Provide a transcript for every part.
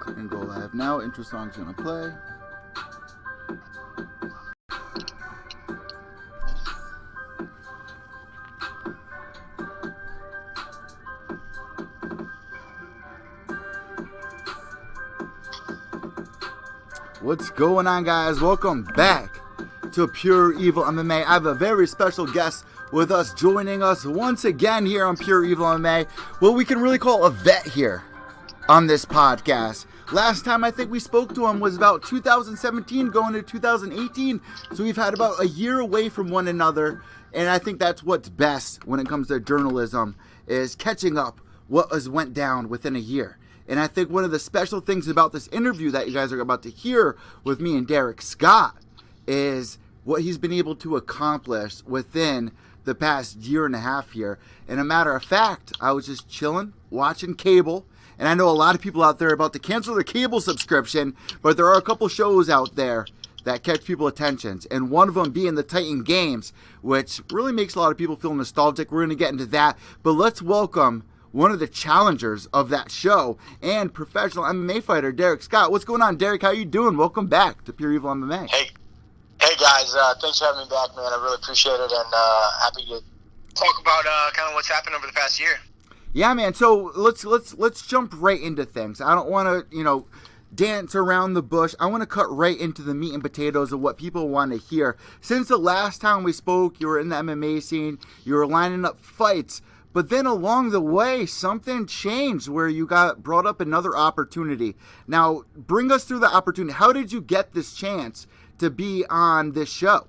and go live now. Intro song's gonna play. What's going on, guys? Welcome back to Pure EVil MMA. I have a very special guest with us, joining us once again here on Pure EVil MMA. Well, we can really call a vet here on this podcast. Last time I think we spoke to him was about 2017 going to 2018. So we've had about a year away from one another. And I think that's what's best when it comes to journalism, is catching up what went down within a year. And I think one of the special things about this interview that you guys are about to hear with me and Derik Scott is what he's been able to accomplish within the past year and a half here. And a matter of fact, I was just chilling, watching cable, and I know a lot of people out there are about to cancel their cable subscription, but there are a couple shows out there that catch people's attentions, and one of them being the Titan Games, which really makes a lot of people feel nostalgic. We're going to get into that, but let's welcome one of the challengers of that show and professional MMA fighter, Derik Scott. What's going on, Derik? How you doing? Welcome back to Pure EVil MMA. Hey guys, thanks for having me back, man. I really appreciate it, and happy to talk about kind of what's happened over the past year. Yeah, man. So let's jump right into things. I don't want to, dance around the bush. I want to cut right into the meat and potatoes of what people want to hear. Since the last time we spoke, you were in the MMA scene, you were lining up fights. But then along the way, something changed where you got brought up another opportunity. Now, bring us through the opportunity. How did you get this chance to be on this show?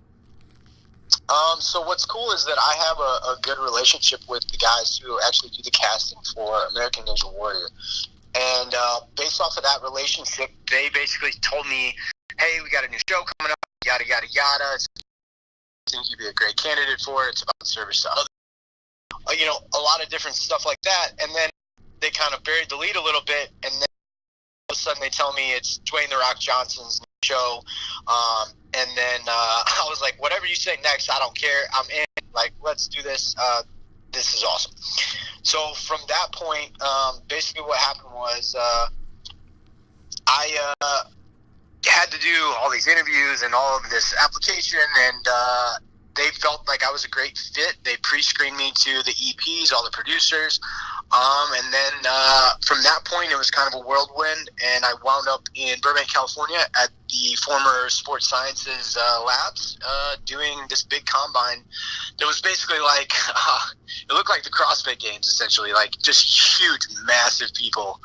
So what's cool is that I have a good relationship with the guys who actually do the casting for American Ninja Warrior. And based off of that relationship, they basically told me, hey, we got a new show coming up, yada, yada, yada. I think you'd be a great candidate for it. It's about service to others. A lot of different stuff like that. And then they kind of buried the lead a little bit. And then all of a sudden they tell me it's Dwayne "The Rock" Johnson's new show. And then I was like, whatever you say next, I don't care. I'm in. Like, let's do this. This is awesome. So from that point, basically what happened was I had to do all these interviews and all of this application, and they felt like I was a great fit. They pre-screened me to the EPs, all the producers. And then from that point, it was kind of a whirlwind, and I wound up in Burbank, California at the former Sports Sciences labs doing this big combine that was basically like, it looked like the CrossFit Games, essentially, like just huge, massive people.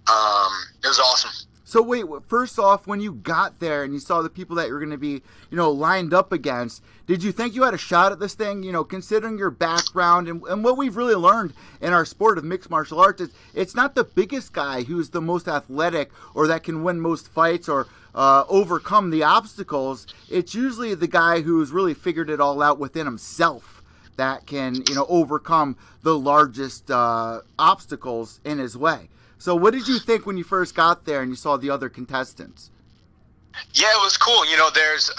It was awesome. So wait, first off, when you got there and you saw the people that you were going to be, lined up against, did you think you had a shot at this thing? Considering your background and what we've really learned in our sport of mixed martial arts is it's not the biggest guy who's the most athletic or that can win most fights or overcome the obstacles. It's usually the guy who's really figured it all out within himself that can, overcome the largest obstacles in his way. So what did you think when you first got there and you saw the other contestants? Yeah, it was cool. There's,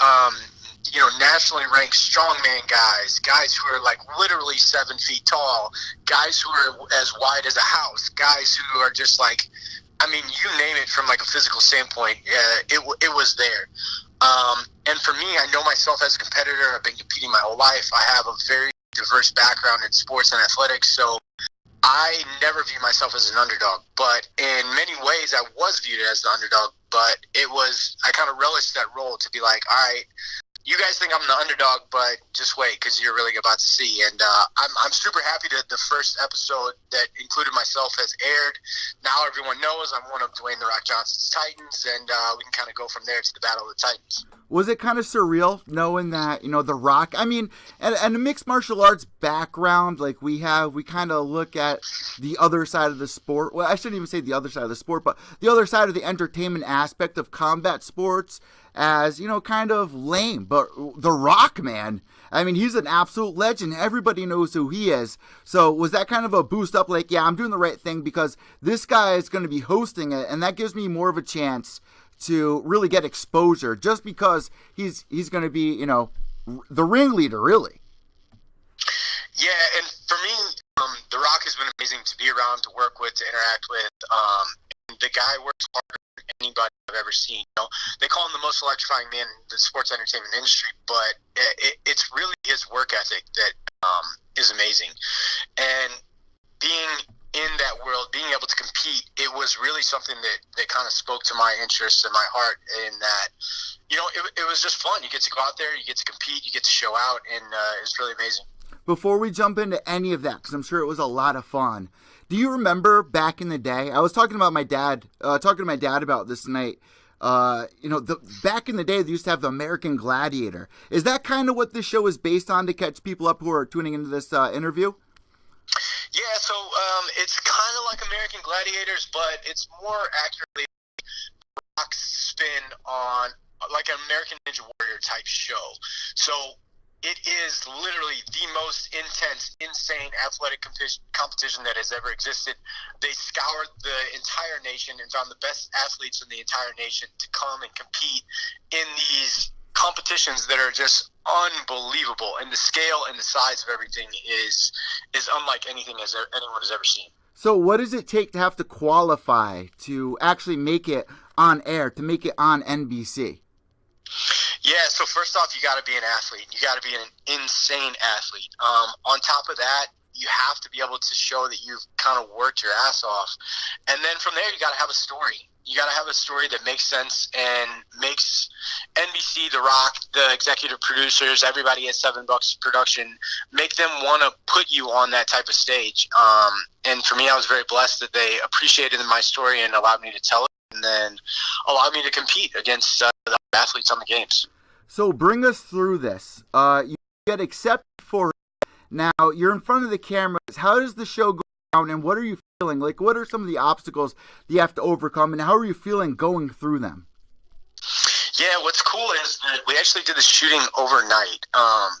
nationally ranked strongman guys who are like literally 7 feet tall, guys who are as wide as a house, guys who are just like, you name it from like a physical standpoint, it was there. And for me, I know myself as a competitor. I've been competing my whole life. I have a very diverse background in sports and athletics, so I never view myself as an underdog, but in many ways I was viewed as the underdog, but I kind of relished that role to be like, all right, you guys think I'm the underdog, but just wait, because you're really about to see. And I'm super happy that the first episode that included myself has aired. Now everyone knows I'm one of Dwayne "The Rock" Johnson's Titans, and we can kind of go from there to the Battle of the Titans. Was it kind of surreal knowing that, The Rock, and a mixed martial arts background like we kind of look at the other side of the sport. Well, I shouldn't even say the other side of the sport, but the other side of the entertainment aspect of combat sports as, kind of lame. But The Rock, man, he's an absolute legend. Everybody knows who he is. So was that kind of a boost up like, yeah, I'm doing the right thing because this guy is going to be hosting it, and that gives me more of a chance to really get exposure just because he's going to be, the ringleader, really. Yeah, and for me, The Rock has been amazing to be around, to work with, to interact with. The guy works hard anybody I've ever seen. They call him the most electrifying man in the sports entertainment industry, but it's really his work ethic that is amazing. And being in that world, being able to compete, it was really something that kind of spoke to my interests and my heart, in that, it was just fun. You get to go out there, you get to compete, you get to show out, and it's really amazing. Before we jump into any of that, because I'm sure it was a lot of fun, do you remember back in the day? I was talking to my dad about this tonight. Back in the day, they used to have the American Gladiator. Is that kind of what this show is based on, to catch people up who are tuning into this interview? Yeah, so it's kind of like American Gladiators, but it's more accurately Rock's spin on like an American Ninja Warrior type show. So it is literally the most intense, insane athletic competition that has ever existed. They scoured the entire nation and found the best athletes in the entire nation to come and compete in these competitions that are just unbelievable, and the scale and the size of everything is unlike anything anyone has ever seen. So what does it take to have to qualify to actually make it on air, to make it on NBC? Yeah, so first off, you got to be an athlete. You got to be an insane athlete. On top of that, you have to be able to show that you've kind of worked your ass off. And then from there, you got to have a story. You got to have a story that makes sense and makes NBC, The Rock, the executive producers, everybody at $7 Production, make them want to put you on that type of stage. And for me, I was very blessed that they appreciated my story and allowed me to tell it, and then allowed me to compete against the athletes on the games. So bring us through this. You get accepted for it. Now, you're in front of the cameras. How does the show go down, and what are you feeling? Like, what are some of the obstacles that you have to overcome, and how are you feeling going through them? Yeah, what's cool is that we actually did the shooting overnight.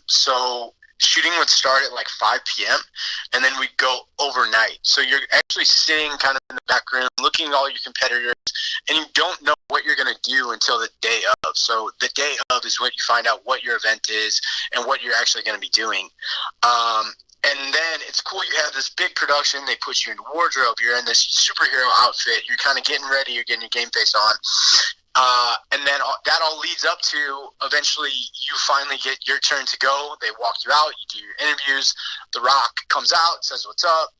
So shooting would start at like 5 p.m. and then we'd go overnight. So you're actually sitting kind of in the back room, looking at all your competitors, and you don't know what you're going to do until the day of. So the day of is when you find out what your event is and what you're actually going to be doing. And then it's cool. You have this big production. They put you in wardrobe. You're in this superhero outfit. You're kind of getting ready. You're getting your game face on. And then that all leads up to eventually you finally get your turn to go. They walk you out. You do your interviews. The Rock comes out, says what's up,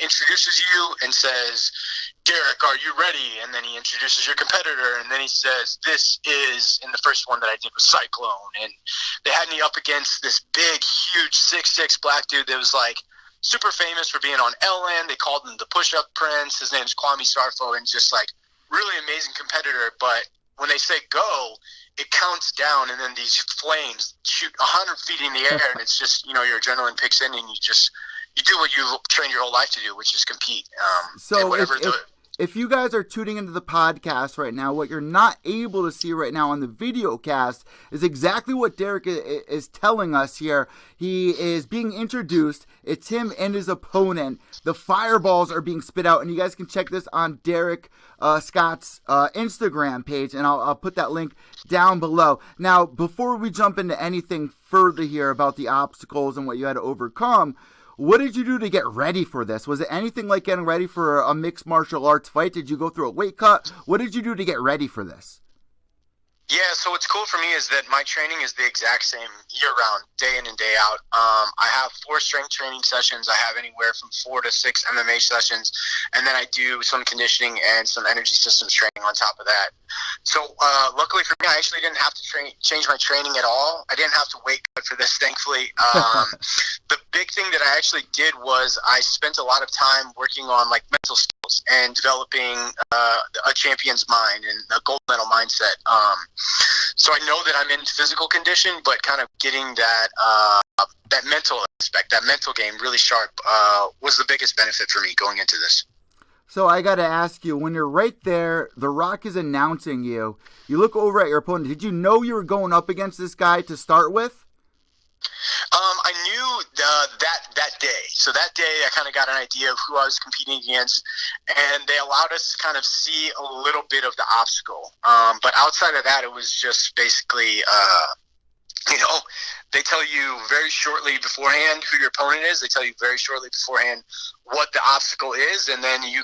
introduces you and says, Derik, are you ready? And then he introduces your competitor, and then he says, this is, and the first one that I did was Cyclone. And they had me up against this big, huge 6'6" black dude that was like super famous for being on Ellen. They called him the Push-Up Prince. His name's Kwame Sarfo, and just like really amazing competitor. But when they say go, it counts down, and then these flames shoot 100 feet in the air, and it's just, your adrenaline picks in, and you do what you trained your whole life to do, which is compete. So if you guys are tuning into the podcast right now, what you're not able to see right now on the video cast is exactly what Derik is telling us here. He is being introduced. It's him and his opponent. The fireballs are being spit out, and you guys can check this on Derik Scott's Instagram page, and I'll put that link down below. Now, before we jump into anything further here about the obstacles and what you had to overcome, what did you do to get ready for this? Was it anything like getting ready for a mixed martial arts fight? Did you go through a weight cut? What did you do to get ready for this? Yeah, so what's cool for me is that my training is the exact same year-round, day in and day out. I have 4 strength training sessions. I have anywhere from 4 to 6 MMA sessions, and then I do some conditioning and some energy systems training on top of that. So luckily for me, I actually didn't have to change my training at all. I didn't have to weight cut for this, thankfully. The big thing that I actually did was I spent a lot of time working on like mental skills and developing a champion's mind and a gold medal mindset. So I know that I'm in physical condition, but kind of getting that mental aspect, that mental game really sharp was the biggest benefit for me going into this. So I got to ask you, when you're right there, The Rock is announcing you. You look over at your opponent. Did you know you were going up against this guy to start with? I knew that day. So that day, I kind of got an idea of who I was competing against, and they allowed us to kind of see a little bit of the obstacle. But outside of that, it was just basically you know, they tell you very shortly beforehand who your opponent is. They tell you very shortly beforehand what the obstacle is, and then you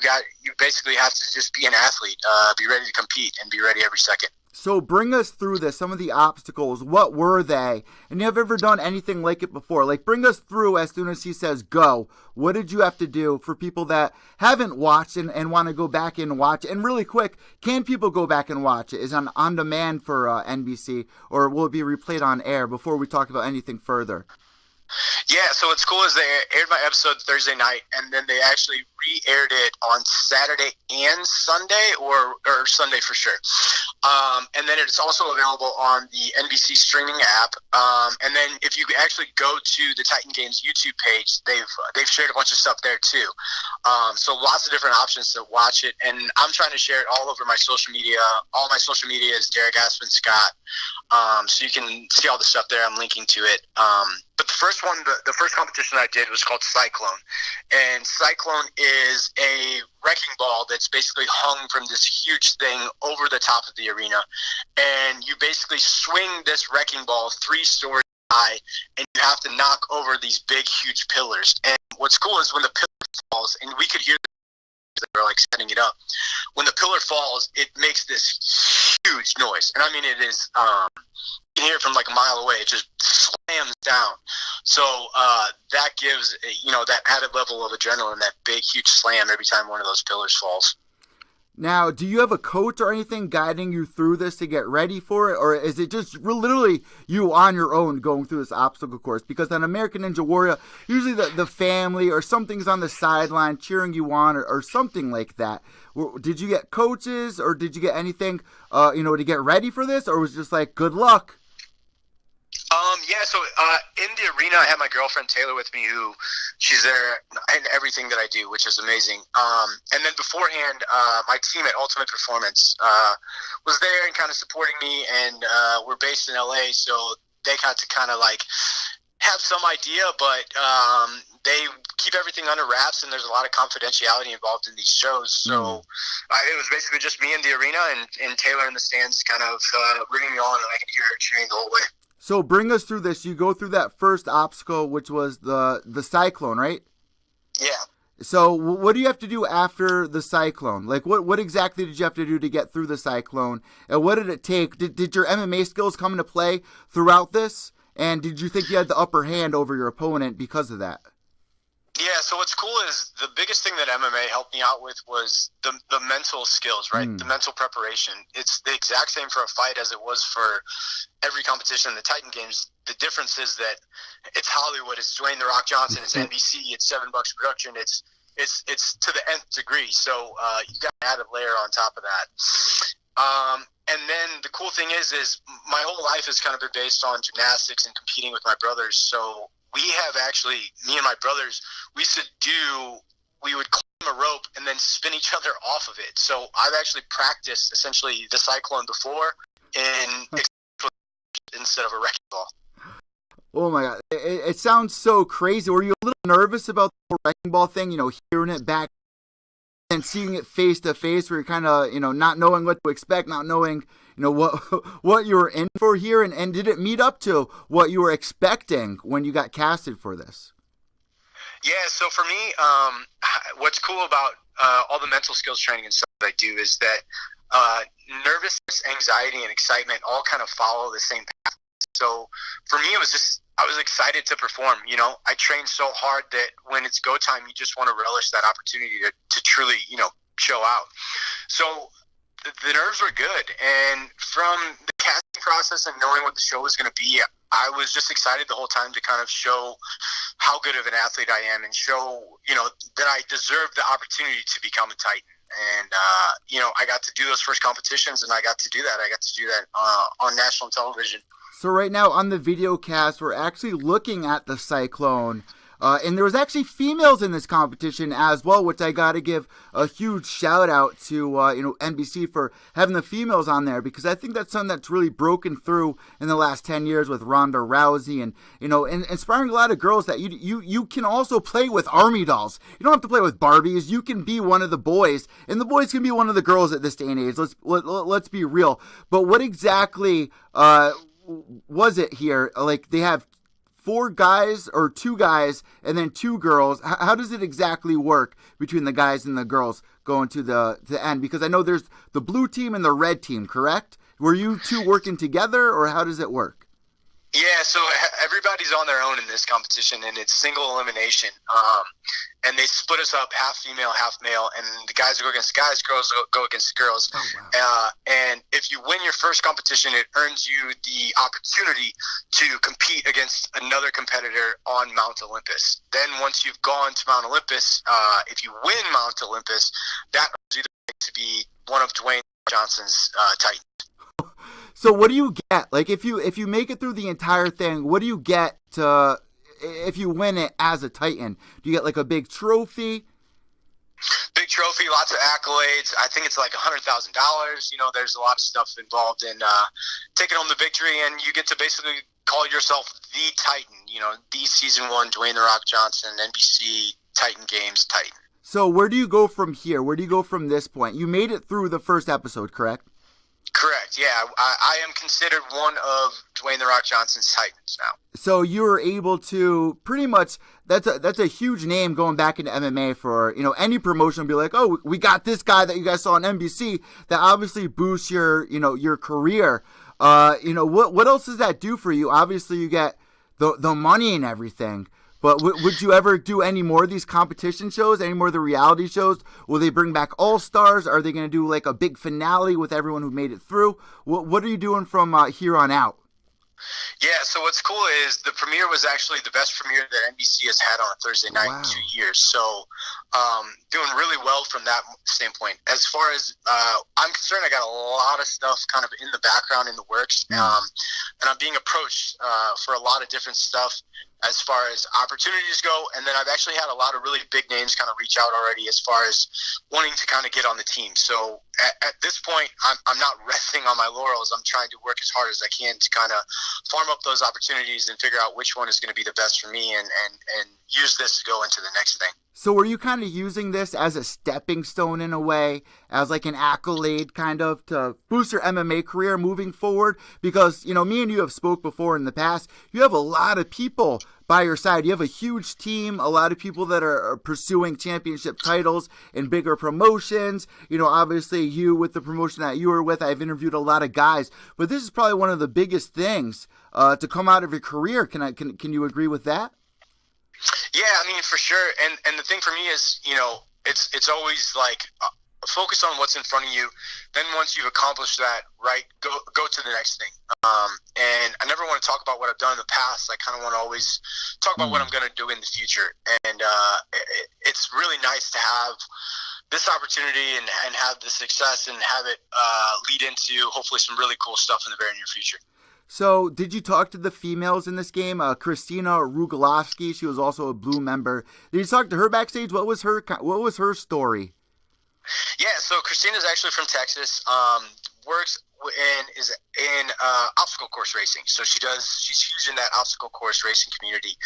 basically have to just be an athlete, be ready to compete, and be ready every second. So bring us through this, some of the obstacles. What were they? And you have ever done anything like it before? Like, bring us through as soon as he says go. What did you have to do for people that haven't watched and want to go back and watch? And really quick, can people go back and watch it? Is it on demand for NBC, or will it be replayed on air before we talk about anything further? Yeah, so what's cool is they aired my episode Thursday night, and then they actually re-aired it on Saturday and Sunday, or Sunday for sure. And then it's also available on the NBC streaming app. And then if you actually go to the Titan Games YouTube page, they've shared a bunch of stuff there too. So lots of different options to watch it, and I'm trying to share it all over my social media. All my social media is Derik Scott. So you can see all the stuff there. I'm linking to it. But the first competition I did was called Cyclone. And Cyclone is a wrecking ball that's basically hung from this huge thing over the top of the arena. And you basically swing this wrecking ball 3 stories high, and you have to knock over these big, huge pillars. And what's cool is when the pillar falls, and we could hear they were like setting it up. When the pillar falls, it makes this huge noise, and I mean it is. You can hear it from like a mile away. It just slams down. So that gives that added level of adrenaline, that big, huge slam every time one of those pillars falls. Now, do you have a coach or anything guiding you through this to get ready for it? Or is it just literally you on your own going through this obstacle course? Because on American Ninja Warrior, usually the family or something's on the sideline cheering you on or something like that. Did you get coaches or did you get anything, to get ready for this? Or was it just like, good luck? So in the arena, I had my girlfriend Taylor with me, she's there in everything that I do, which is amazing. And then beforehand, my team at Ultimate Performance was there and kind of supporting me, and we're based in LA, so they got to kind of like have some idea, but they keep everything under wraps, and there's a lot of confidentiality involved in these shows. So it was basically just me in the arena and Taylor in the stands kind of rooting me on, and I could hear her cheering the whole way. So bring us through this. You go through that first obstacle, which was the cyclone, right? Yeah. So what do you have to do after the cyclone? Like, what exactly did you have to do to get through the cyclone? And what did it take? Did your MMA skills come into play throughout this? And did you think you had the upper hand over your opponent because of that? Yeah, so what's cool is the biggest thing that MMA helped me out with was the mental skills, right? The mental preparation. It's the exact same for a fight as it was for every competition in the Titan Games. The difference is that it's Hollywood, it's Dwayne "The Rock" Johnson, it's NBC, it's $7 production, it's to the nth degree. So you got an added layer on top of that. And then the cool thing is my whole life has kind of been based on gymnastics and competing with my brothers. So we have actually, me and my brothers, we would climb a rope and then spin each other off of it. So I've actually practiced essentially the cyclone before instead of a wrecking ball. Oh my God. It sounds so crazy. Were you a little nervous about the wrecking ball thing, hearing it back and seeing it face to face, where you're kind of, not knowing what to expect, not knowing, what you were in for here, and did it meet up to what you were expecting when you got casted for this? Yeah, so for me, what's cool about all the mental skills training and stuff that I do is that nervousness, anxiety, and excitement all kind of follow the same path. So for me, I was excited to perform. I trained so hard that when it's go time, you just want to relish that opportunity to truly, show out. So the nerves were good, and from the casting process and knowing what the show was going to be, I was just excited the whole time to kind of show how good of an athlete I am and show, that I deserve the opportunity to become a Titan. And, I got to do those first competitions, and I got to do that. I got to do that on national television. So right now on the video cast, we're actually looking at the cyclone. And there was actually females in this competition as well, which I got to give a huge shout out to, NBC for having the females on there, because I think that's something that's really broken through in the last 10 years with Ronda Rousey and, and inspiring a lot of girls that you can also play with Army dolls. You don't have to play with Barbies. You can be one of the boys, and the boys can be one of the girls at this day and age. Let's be real. But what exactly, was it here? Like they have 4 guys or 2 guys and then 2 girls. How does it exactly work between the guys and the girls going to the end? Because I know there's the blue team and the red team, correct? Were you 2 working together, or how does it work? Yeah, so everybody's on their own in this competition, and it's single elimination. And they split us up half female, half male, and the guys go against the guys, girls go against the girls. Oh, wow. And if you win your first competition, it earns you the opportunity to compete against another competitor on Mount Olympus. Then once you've gone to Mount Olympus, if you win Mount Olympus, that earns you the right to be one of Dwayne Johnson's Titans. So what do you get? Like if you make it through the entire thing, what do you get to if you win it as a Titan? Do you get like a big trophy? Big trophy, lots of accolades. I think it's like $100,000. You know, there's a lot of stuff involved in taking home the victory, and you get to basically call yourself the Titan. You know, the season 1 Dwayne "The Rock" Johnson, NBC Titan Games Titan. So where do you go from here? Where do you go from this point? You made it through the first episode, correct? Correct, yeah. I am considered one of Dwayne "The Rock" Johnson's Titans now. So you were able to pretty much, that's a huge name going back into MMA for, you know, any promotion will be like, oh, we got this guy that you guys saw on NBC that obviously boosts your, you know, your career. You know, what else does that do for you? Obviously you get the money and everything. But would you ever do any more of these competition shows, any more of the reality shows? Will they bring back All-Stars? Are they going to do like a big finale with everyone who made it through? What are you doing from here on out? Yeah, so what's cool is the premiere was actually the best premiere that NBC has had on a Thursday night in 2 years. So doing really well from that standpoint. As far as I'm concerned, I got a lot of stuff kind of in the background, in the works. And I'm being approached for a lot of different stuff as far as opportunities go. And then I've actually had a lot of really big names kind of reach out already as far as wanting to kind of get on the team. So at this point, I'm not resting on my laurels. I'm trying to work as hard as I can to kind of farm up those opportunities and figure out which one is going to be the best for me and use this to go into the next thing. So were you kind of using this as a stepping stone in a way, as like an accolade kind of to boost your MMA career moving forward? Because, you know, me and you have spoke before in the past. You have a lot of people by your side. You have a huge team, a lot of people that are pursuing championship titles and bigger promotions. You know, obviously you with the promotion that you were with, I've interviewed a lot of guys, but this is probably one of the biggest things to come out of your career. Can you agree with that? Yeah, I mean, for sure. And the thing for me is, you know, it's always like focus on what's in front of you. Then once you've accomplished that, right, go to the next thing. And I never want to talk about what I've done in the past. I kind of want to always talk about what I'm going to do in the future. And it's really nice to have this opportunity and have the success and have it lead into hopefully some really cool stuff in the very near future. So, did you talk to the females in this game? Christina Rugalowski, she was also a Blue member. Did you talk to her backstage? What was her story? Yeah, so Christina's actually from Texas. Works is in obstacle course racing. So she's huge in that obstacle course racing community.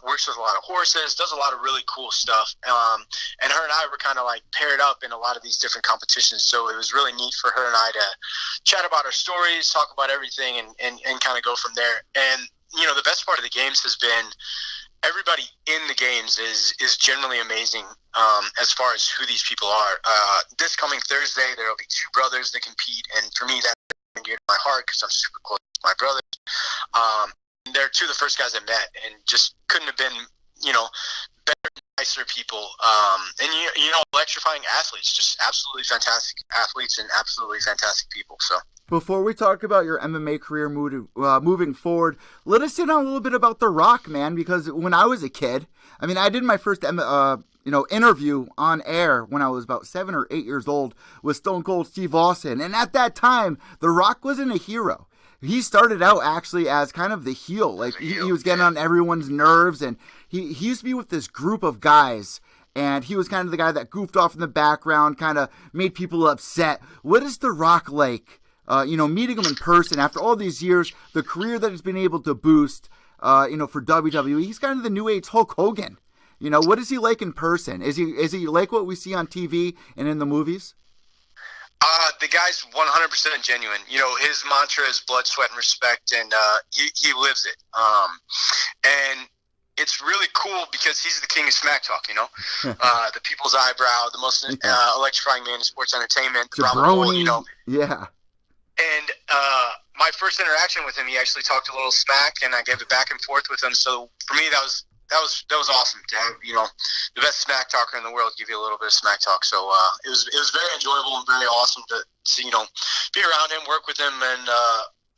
Works with a lot of horses, does a lot of really cool stuff. And her and I were kind of like paired up in a lot of these different competitions. So it was really neat for her and I to chat about our stories, talk about everything, and kind of go from there. And, you know, the best part of the games has been everybody in the games is generally amazing as far as who these people are. This coming Thursday, there will be 2 brothers that compete, and for me, that's dear to my heart because I'm super close to my brothers. They're 2 of the first guys I met, and just couldn't have been, you know, better, nicer people. And you know, electrifying athletes, just absolutely fantastic athletes and absolutely fantastic people. So. Before we talk about your MMA career moving forward, let us in on a little bit about The Rock, man, because when I was a kid, I mean, I did my first interview on air when I was about 7 or 8 years old with Stone Cold Steve Austin, and at that time, The Rock wasn't a hero. He started out actually as kind of the heel. Like, he was getting on everyone's nerves, and he used to be with this group of guys, and he was kind of the guy that goofed off in the background, kind of made people upset. What is The Rock like? Meeting him in person after all these years, the career that he's been able to boost, for WWE, he's kind of the new age Hulk Hogan. You know, what is he like in person? Is he like what we see on TV and in the movies? The guy's 100% genuine. You know, his mantra is blood, sweat, and respect, and he lives it. And it's really cool because he's the king of smack talk, you know? The people's eyebrow, the most electrifying man in sports entertainment, the Bravo Bull, you know? Yeah. And my first interaction with him, he actually talked a little smack, and I gave it back and forth with him. So for me, that was awesome to have, you know, the best smack talker in the world give you a little bit of smack talk. So it was very enjoyable and very awesome to see, you know, be around him, work with him, and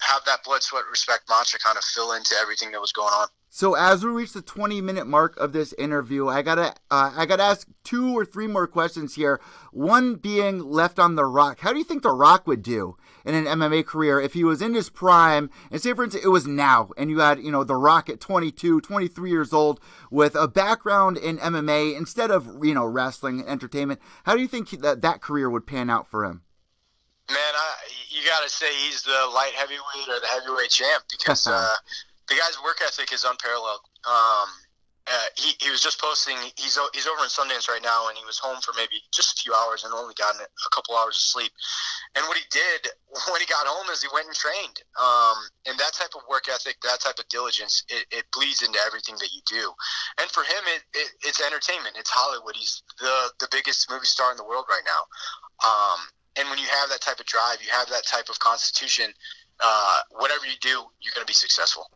have that blood, sweat, respect mantra kind of fill into everything that was going on. So as we reach the 20-minute mark of this interview, I gotta ask 2 or 3 more questions here. One being left on The Rock. How do you think The Rock would do in an MMA career if he was in his prime, and say for instance it was now, and you had, you know, The Rock at 22, 23 years old with a background in MMA instead of, you know, wrestling and entertainment? How do you think that career would pan out for him? Man, you gotta say he's the light heavyweight or the heavyweight champ because. The guy's work ethic is unparalleled. He was just posting. He's over in Sundance right now, and he was home for maybe just a few hours and only gotten a couple hours of sleep. And what he did when he got home is he went and trained. And that type of work ethic, that type of diligence, it bleeds into everything that you do. And for him, it's entertainment. It's Hollywood. He's the biggest movie star in the world right now. And when you have that type of drive, you have that type of constitution, whatever you do, you're going to be successful.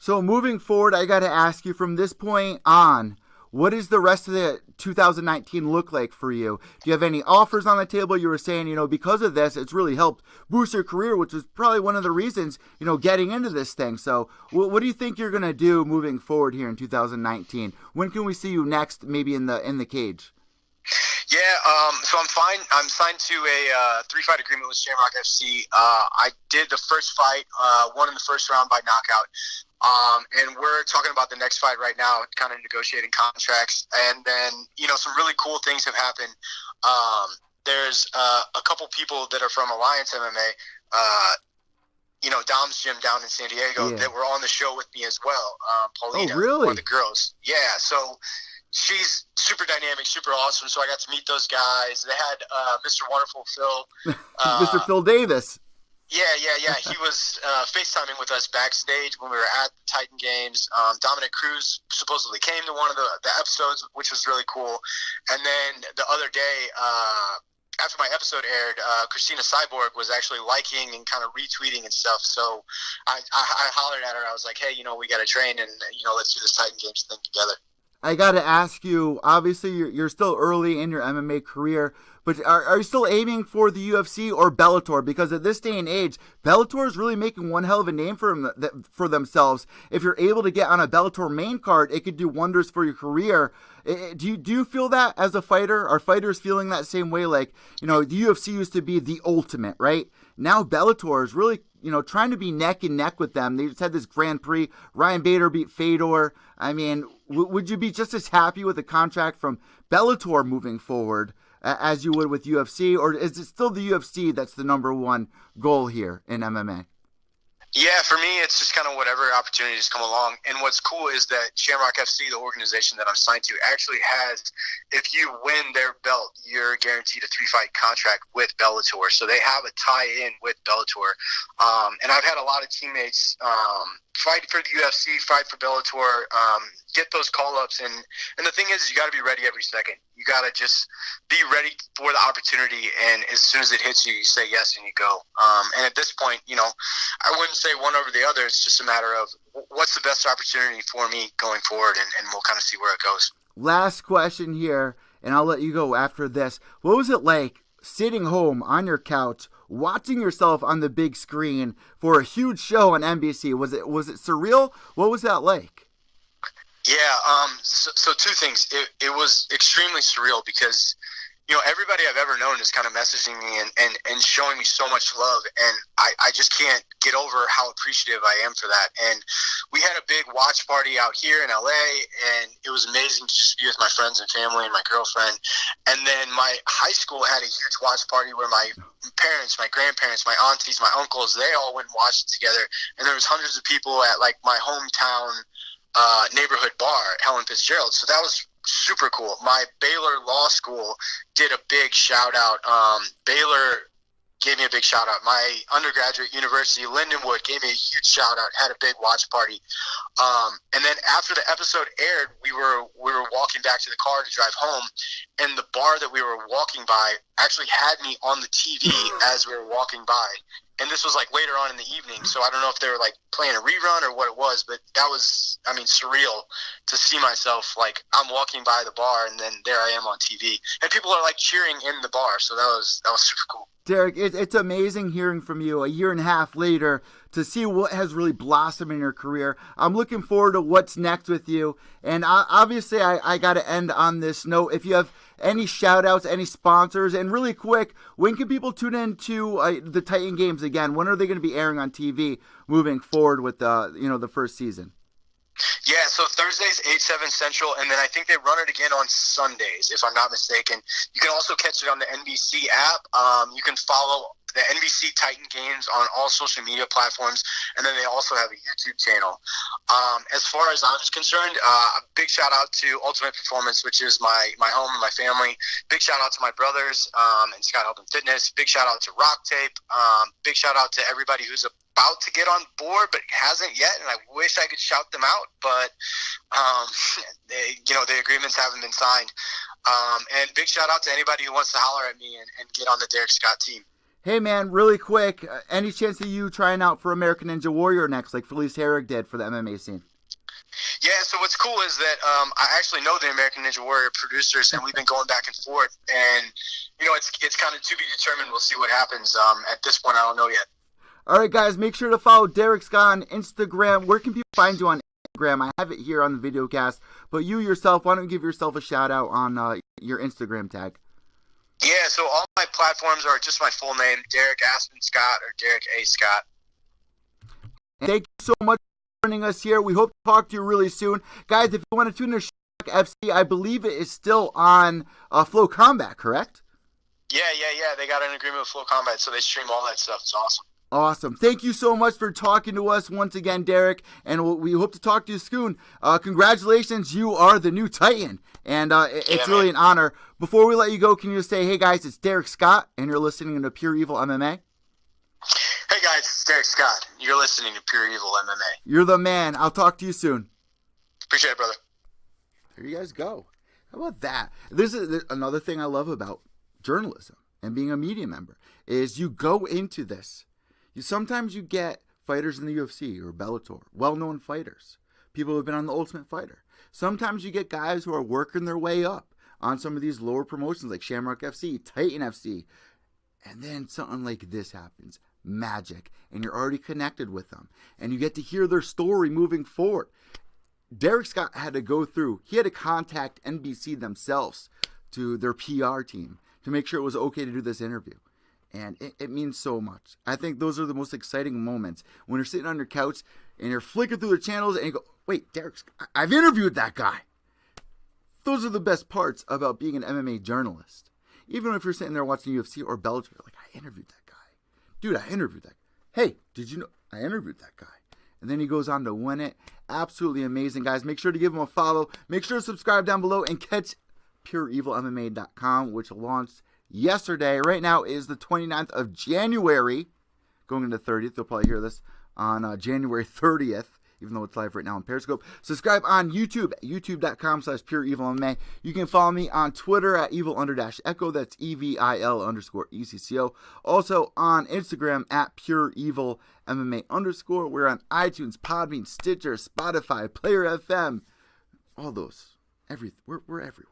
So moving forward, I got to ask you from this point on, what does the rest of the 2019 look like for you? Do you have any offers on the table? You were saying, you know, because of this, it's really helped boost your career, which was probably one of the reasons, you know, getting into this thing. So what do you think you're going to do moving forward here in 2019? When can we see you next, maybe in the cage? Yeah, so I'm signed to a 3-fight agreement with Shamrock FC. I did the first fight, won in the first round by knockout. And we're talking about the next fight right now, kind of negotiating contracts. And then, you know, some really cool things have happened. There's a couple people that are from Alliance MMA, you know, Dom's gym down in San Diego, that were on the show with me as well. Paulina, one of the girls. Yeah, so she's super dynamic, super awesome. So I got to meet those guys. They had Mr. Wonderful Phil. Mr. Phil Davis. Yeah. He was FaceTiming with us backstage when we were at the Titan Games. Dominic Cruz supposedly came to one of the episodes, which was really cool. And then the other day, after my episode aired, Christina Cyborg was actually liking and kind of retweeting and stuff. So I hollered at her. I was like, hey, you know, we got to train and, you know, let's do this Titan Games thing together. I got to ask you, obviously you're still early in your MMA career, but are you still aiming for the UFC or Bellator? Because at this day and age, Bellator is really making one hell of a name for themselves. If you're able to get on a Bellator main card, it could do wonders for your career. Do you feel that as a fighter? Are fighters feeling that same way? Like, you know, the UFC used to be the ultimate, right? Now Bellator is really, you know, trying to be neck and neck with them. They just had this Grand Prix. Ryan Bader beat Fedor. I mean, would you be just as happy with a contract from Bellator moving forward as you would with UFC? Or is it still the UFC that's the number one goal here in MMA? Yeah, for me, it's just kind of whatever opportunities come along. And what's cool is that Shamrock FC, the organization that I'm signed to, actually has, if you win their belt, you're guaranteed a 3-fight contract with Bellator. So they have a tie-in with Bellator. And I've had a lot of teammates fight for the UFC, fight for Bellator, get those call-ups. And the thing is, you got to be ready every second. You got to just be ready for the opportunity, and as soon as it hits you, you say yes and you go. And at this point, you know, I wouldn't say one over the other. It's just a matter of what's the best opportunity for me going forward, and we'll kind of see where it goes. Last question here, and I'll let you go after this. What was it like sitting home on your couch, watching yourself on the big screen for a huge show on NBC? Was it surreal? What was that like? Yeah, so two things. It was extremely surreal because, you know, everybody I've ever known is kind of messaging me and showing me so much love, and I just can't get over how appreciative I am for that. And we had a big watch party out here in LA, and it was amazing to just be with my friends and family and my girlfriend. And then my high school had a huge watch party where my parents, my grandparents, my aunties, my uncles, they all went and watched it together. And there was hundreds of people at, like, my hometown neighborhood bar, Helen Fitzgerald. So that was super cool. My Baylor Law School did a big shout out. Baylor gave me a big shout out. My undergraduate university, Lindenwood, gave me a huge shout out. Had a big watch party. And then after the episode aired, we were walking back to the car to drive home, and the bar that we were walking by actually had me on the TV as we were walking by. And this was like later on in the evening, so I don't know if they were like playing a rerun or what it was, but that was, I mean, surreal to see myself, like, I'm walking by the bar and then there I am on TV, and people are like cheering in the bar, so that was super cool. Derik, it's amazing hearing from you a year and a half later to see what has really blossomed in your career. I'm looking forward to what's next with you. And obviously, I got to end on this note. If you have any shout-outs, any sponsors, and really quick, when can people tune in to the Titan Games again? When are they going to be airing on TV moving forward with the first season? Yeah, so Thursdays, 8-7 Central, and then I think they run it again on Sundays, if I'm not mistaken. You can also catch it on the NBC app. You can follow the NBC Titan Games on all social media platforms, and then they also have a YouTube channel. As far as I'm concerned, a big shout out to Ultimate Performance, which is my home and my family. Big shout out to my brothers and Scott Health and Fitness. Big shout out to Rock Tape. Big shout out to everybody who's about to get on board but hasn't yet, and I wish I could shout them out, but the agreements haven't been signed. And big shout out to anybody who wants to holler at me and get on the Derik Scott team. Hey man, really quick, any chance of you trying out for American Ninja Warrior next, like Felice Herrig did for the MMA scene? Yeah, so what's cool is that I actually know the American Ninja Warrior producers, and we've been going back and forth, and it's kind of to be determined. We'll see what happens. At this point, I don't know yet. All right, guys, make sure to follow Derik Scott on Instagram. Where can people find you on Instagram? I have it here on the video cast, but you yourself, why don't you give yourself a shout out on your Instagram tag? Yeah, so all my platforms are just my full name, Derik Aspen Scott or Derik A. Scott. Thank you so much for joining us here. We hope to talk to you really soon. Guys, if you want to tune in to Shock FC, I believe it is still on Flow Combat, correct? Yeah. They got an agreement with Flow Combat, so they stream all that stuff. It's awesome. Awesome. Thank you so much for talking to us once again, Derik, and we hope to talk to you soon. Congratulations, you are the new Titan, and it's really an honor. Before we let you go, can you just say, hey guys, it's Derik Scott, and you're listening to Pure EVil MMA? Hey guys, it's Derik Scott. You're listening to Pure EVil MMA. You're the man. I'll talk to you soon. Appreciate it, brother. There you guys go. How about that? This is another thing I love about journalism and being a media member is you go into this. Sometimes you get fighters in the UFC or Bellator, well-known fighters, people who have been on The Ultimate Fighter. Sometimes you get guys who are working their way up on some of these lower promotions like Shamrock FC, Titan FC, and then something like this happens, magic, and you're already connected with them, and you get to hear their story moving forward. Derik Scott had to go through, he had to contact NBC themselves to their PR team to make sure it was okay to do this interview. And it means so much. I think those are the most exciting moments when you're sitting on your couch and you're flicking through the channels and you go, wait, Derik, I've interviewed that guy. Those are the best parts about being an MMA journalist. Even if you're sitting there watching UFC or Bellator, you're like, I interviewed that guy. Dude, I interviewed that guy. Hey, did you know I interviewed that guy? And then he goes on to win it. Absolutely amazing, guys. Make sure to give him a follow. Make sure to subscribe down below and catch PureEvilMMA.com, which launched yesterday. Right now is the 29th of January, going into 30th. You'll probably hear this on January 30th, even though it's live right now on Periscope. Subscribe on YouTube, youtube.com/PureEvilMMA. You can follow me on Twitter at evil_echo. That's EVIL_ECCO. Also on Instagram at PureEvilMMA_. We're on iTunes, Podbean, Stitcher, Spotify, Player FM. All those. We're everywhere.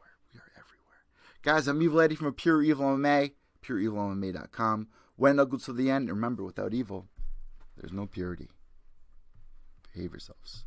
Guys, I'm Evil Eddie from Pure Evil MMA, PureEvilMMA.com. When ugly to the end, remember, without evil, there's no purity. Behave yourselves.